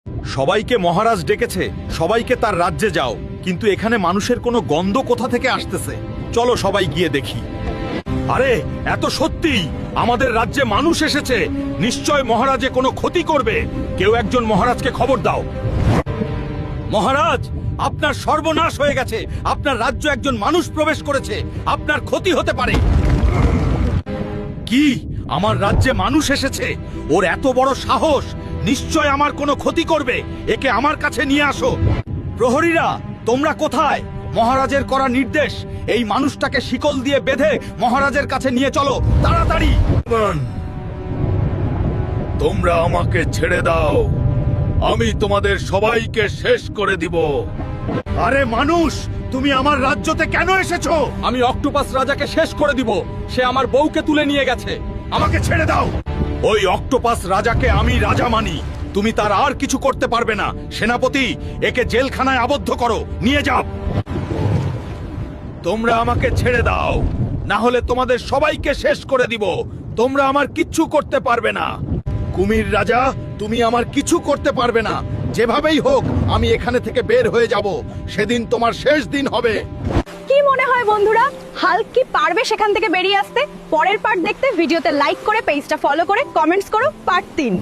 সবাইকে মহারাজ ডেকেছে, সবাইকে তার রাজ্যে যাও, কিন্তু এখানে মানুষের কোনো গন্ধ কোথা থেকে আসতেছে? চলো সবাই গিয়ে দেখি। আরে এত সত্যি আমাদের রাজ্যে মানুষ এসেছে, নিশ্চয় মহারাজে কোনো ক্ষতি করবে। কেউ একজন মহারাজকে খবর দাও। মহারাজ, আপনার সর্বনাশ হয়ে গেছে, আপনার রাজ্য একজন মানুষ প্রবেশ করেছে, আপনার ক্ষতি হতে পারে। কি? আমার রাজ্যে মানুষ এসেছে? ওর এত বড় সাহস, নিশ্চয় আমার কোনো ক্ষতি করবে। একে আমার কাছে নিয়ে আসো। প্রহরীরা, তোমরা কোথায়? মহারাজের করা নির্দেশ, এই মানুষটাকে শিকল দিয়ে বেঁধে মহারাজের কাছে নিয়ে চলো, তাড়াতাড়ি। তোমরা আমাকে ছেড়ে দাও, আমি তোমাদের সবাইকে শেষ করে দিব। আরে মানুষ, তুমি আমার রাজ্যতে কেন এসেছো? আমি অক্টোপাস রাজাকে শেষ করে দিব, সে আমার বউকে তুলে নিয়ে গেছে। আমাকে ছেড়ে দাও। ওই অক্টোপাস রাজাকে আমি রাজা মানি, তুমি তার আর কিছু করতে পারবে না। সেনাপতি, একে জেলখানায় আবদ্ধ করো, নিয়ে যাও। তোমরা আমাকে ছেড়ে দাও, না হলে তোমাদের সবাইকে শেষ করে দিব। তোমরা আমার কিচ্ছু করতে পারবে না। কুমির রাজা, তুমি আমার কিছু করতে পারবে না। যেভাবেই হোক আমি এখানে থেকে বের হয়ে যাব, সেদিন তোমার শেষ দিন হবে। কি মনে হয় বন্ধুরা, হাল্ক কি পারবে সেখান থেকে বেরিয়ে আসতে? পরের পার্ট দেখতে ভিডিওতে লাইক করে, পেজটা ফলো করে, কমেন্টস করো পার্ট 3।